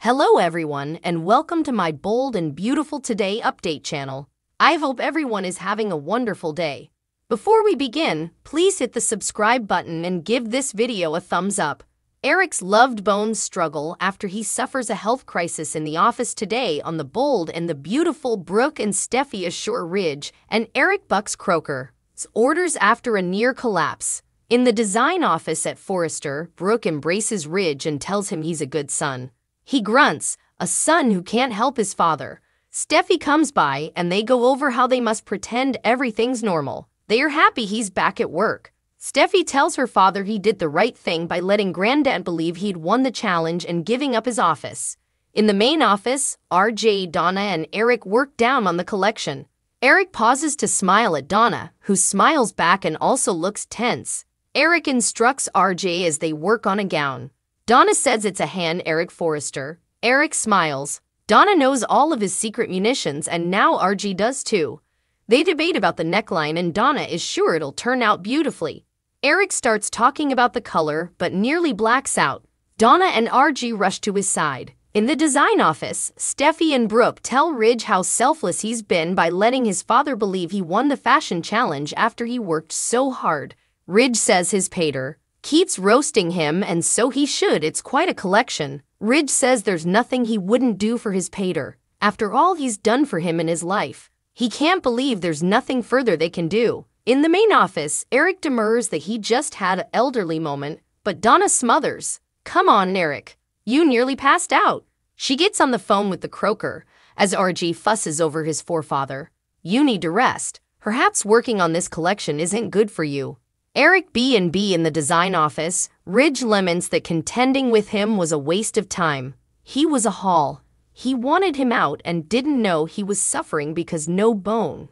Hello everyone, and welcome to my bold and beautiful Today Update channel. I hope everyone is having a wonderful day. Before we begin, please hit the subscribe button and give this video a thumbs up. Eric's loved bones struggle after he suffers a health crisis in the office today on the bold and the beautiful Brooke and Steffi assure Ridge and Eric bucks Croker's orders after a near collapse. In the design office at Forrester, Brooke embraces Ridge and tells him he's a good son. He grunts, a son who can't help his father. Steffi comes by and they go over how they must pretend everything's normal. They are happy he's back at work. Steffi tells her father he did the right thing by letting Granddad believe he'd won the challenge and giving up his office. In the main office, RJ, Donna, and Eric work down on the collection. Eric pauses to smile at Donna, who smiles back and also looks tense. Eric instructs RJ as they work on a gown. Donna says it's a hand Eric Forrester. Eric smiles. Donna knows all of his secret munitions and now RJ does too. They debate about the neckline and Donna is sure it'll turn out beautifully. Eric starts talking about the color but nearly blacks out. Donna and RJ rush to his side. In the design office, Steffi and Brooke tell Ridge how selfless he's been by letting his father believe he won the fashion challenge after he worked so hard. Ridge says his pater keeps roasting him and so he should, it's quite a collection. Ridge says there's nothing he wouldn't do for his pater. After all he's done for him in his life, he can't believe there's nothing further they can do. In the main office, Eric demurs that he just had an elderly moment, but Donna smothers. Come on, Eric. You nearly passed out. She gets on the phone with the Croker as RG fusses over his forefather. You need to rest. Perhaps working on this collection isn't good for you. Eric B&B in the design office, Ridge laments that contending with him was a waste of time. He was a haul. He wanted him out and didn't know he was suffering because no bone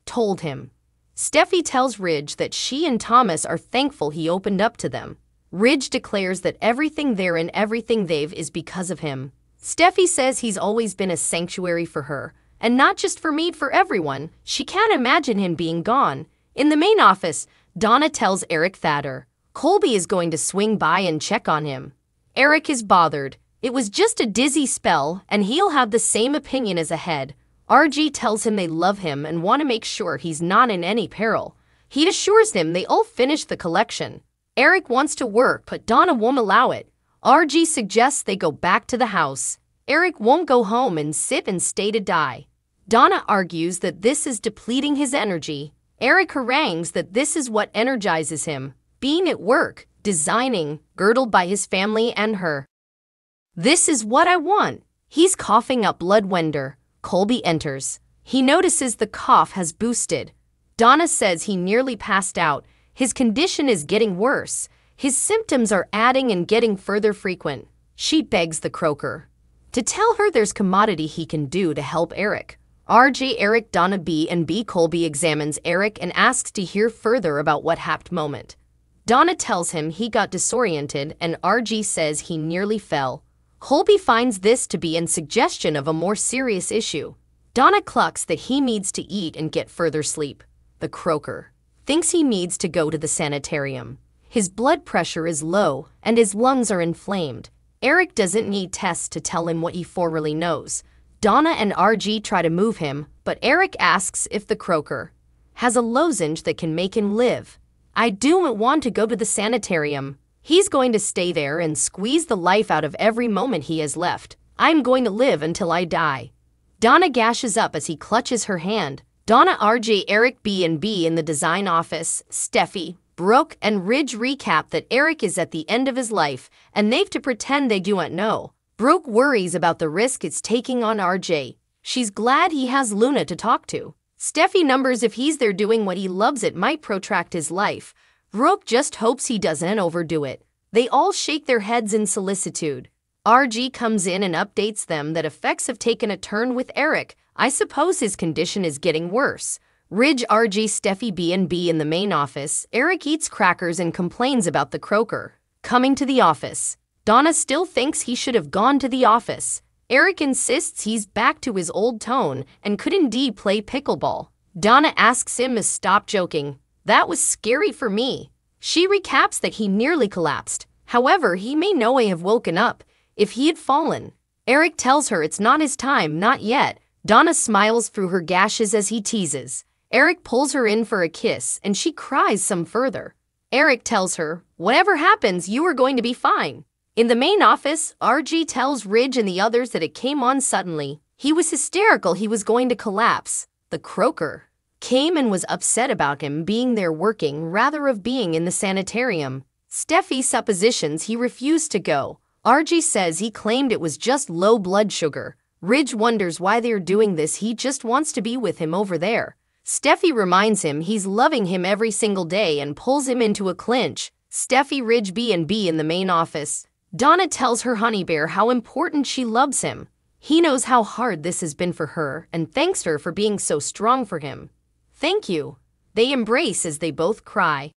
told him. Steffi tells Ridge that she and Thomas are thankful he opened up to them. Ridge declares that everything there and everything they've is because of him. Steffi says he's always been a sanctuary for her, and not just for me, for everyone. She can't imagine him being gone. In the main office, Donna tells Eric Thader Colby is going to swing by and check on him. Eric is bothered. It was just a dizzy spell, and he'll have the same opinion as ahead. RG tells him they love him and want to make sure he's not in any peril. He assures them they all finished the collection. Eric wants to work, but Donna won't allow it. RG suggests they go back to the house. Eric won't go home and sit and stay to die. Donna argues that this is depleting his energy. Eric harangues that this is what energizes him, being at work, designing, girdled by his family and her. This is what I want. He's coughing up blood. Wender. Colby enters. He notices the cough has boosted. Donna says he nearly passed out. His condition is getting worse. His symptoms are adding and getting further frequent. She begs the Croker to tell her there's commodity he can do to help Eric. RJ Eric Donna B&B Colby examines Eric and asks to hear further about what happened moment. Donna tells him he got disoriented and RG says he nearly fell. Colby finds this to be a suggestion of a more serious issue. Donna clucks that he needs to eat and get further sleep. The Croker thinks he needs to go to the sanitarium. His blood pressure is low and his lungs are inflamed. Eric doesn't need tests to tell him what he formerly knows. Donna and RG try to move him, but Eric asks if the Croker has a lozenge that can make him live. I don't want to go to the sanitarium. He's going to stay there and squeeze the life out of every moment he has left. I'm going to live until I die. Donna gashes up as he clutches her hand. Donna RJ Eric B&B in the design office, Steffi, Brooke, and Ridge recap that Eric is at the end of his life and they've to pretend they don't know. Brooke worries about the risk it's taking on RJ. She's glad he has Luna to talk to. Steffi numbers if he's there doing what he loves it might protract his life. Brooke just hopes he doesn't overdo it. They all shake their heads in solicitude. RG comes in and updates them that effects have taken a turn with Eric. I suppose his condition is getting worse. Ridge RG Steffi B&B in the main office. Eric eats crackers and complains about the Croker coming to the office. Donna still thinks he should have gone to the office. Eric insists he's back to his old tone and could indeed play pickleball. Donna asks him to stop joking. That was scary for me. She recaps that he nearly collapsed. However, he may know I have woken up if he had fallen. Eric tells her it's not his time, not yet. Donna smiles through her gashes as he teases. Eric pulls her in for a kiss and she cries some further. Eric tells her, "Whatever happens, you are going to be fine." In the main office, RG tells Ridge and the others that it came on suddenly. He was hysterical, he was going to collapse. The croaker came and was upset about him being there working rather of being in the sanitarium. Steffi suppositions he refused to go. RG says he claimed it was just low blood sugar. Ridge wonders why they're doing this, he just wants to be with him over there. Steffi reminds him he's loving him every single day and pulls him into a clinch. Steffi Ridge B&B in the main office. Donna tells her honey bear how important she loves him. He knows how hard this has been for her and thanks her for being so strong for him. "Thank you." They embrace as they both cry.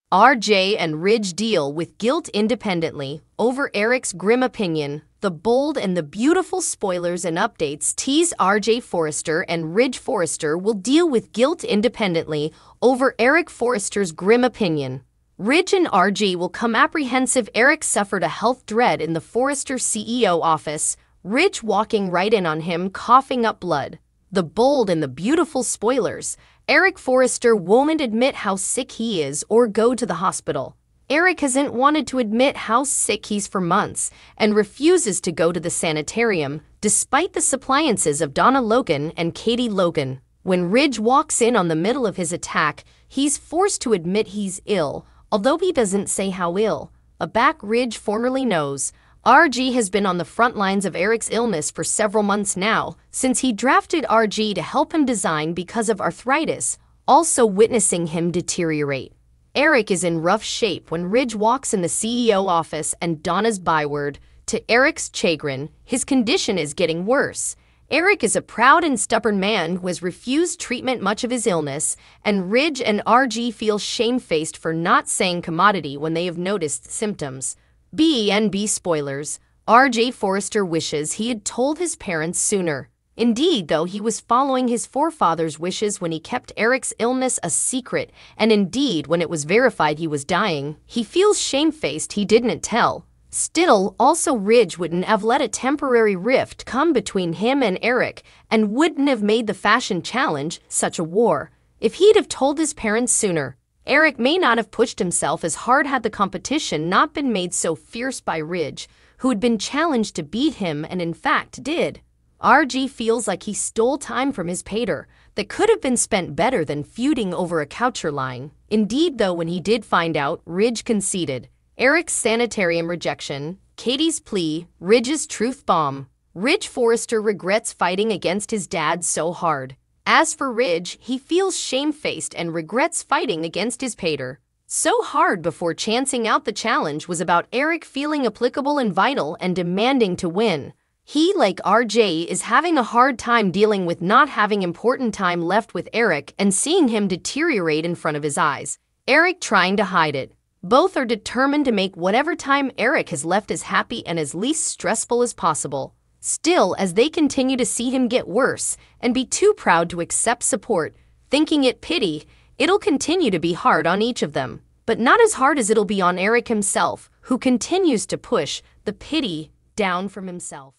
RJ and Ridge deal with guilt independently over Eric's grim opinion. The bold and the beautiful spoilers and updates tease RJ Forrester and Ridge Forrester will deal with guilt independently over Eric Forrester's grim opinion. Ridge and RG will come apprehensive. Eric suffered a health dread in the Forrester CEO office. Ridge walking right in on him, coughing up blood. The bold and the beautiful spoilers. Eric Forrester won't admit how sick he is or go to the hospital. Eric hasn't wanted to admit how sick he's for months and refuses to go to the sanitarium despite the suppliances of Donna Logan and Katie Logan. When Ridge walks in on the middle of his attack, he's forced to admit he's ill, although he doesn't say how ill. A back Ridge formerly knows. RG has been on the front lines of Eric's illness for several months now, since he drafted RG to help him design because of arthritis, also witnessing him deteriorate. Eric is in rough shape when Ridge walks in the CEO office and Donna's byword. To Eric's chagrin, his condition is getting worse. Eric is a proud and stubborn man who has refused treatment much of his illness, and Ridge and RG feel shamefaced for not saying commodity when they have noticed symptoms. B&B spoilers. RJ Forrester wishes he had told his parents sooner. Indeed, though, he was following his forefathers' wishes when he kept Eric's illness a secret, and indeed, when it was verified he was dying, he feels shamefaced he didn't tell. Still, also Ridge wouldn't have let a temporary rift come between him and Eric, and wouldn't have made the fashion challenge such a war if he'd have told his parents sooner. Eric may not have pushed himself as hard had the competition not been made so fierce by Ridge, who had been challenged to beat him and in fact did. RG feels like he stole time from his pater that could have been spent better than feuding over a coucher line. Indeed, though, when he did find out, Ridge conceded. Eric's sanitarium rejection, Katie's plea, Ridge's truth bomb. Ridge Forrester regrets fighting against his dad so hard. As for Ridge, he feels shamefaced and regrets fighting against his pater so hard before chancing out the challenge was about Eric feeling applicable and vital and demanding to win. He, like RJ, is having a hard time dealing with not having important time left with Eric and seeing him deteriorate in front of his eyes. Eric trying to hide it. Both are determined to make whatever time Eric has left as happy and as least stressful as possible. Still, as they continue to see him get worse and be too proud to accept support, thinking it pity, it'll continue to be hard on each of them. But not as hard as it'll be on Eric himself, who continues to push the pity down from himself.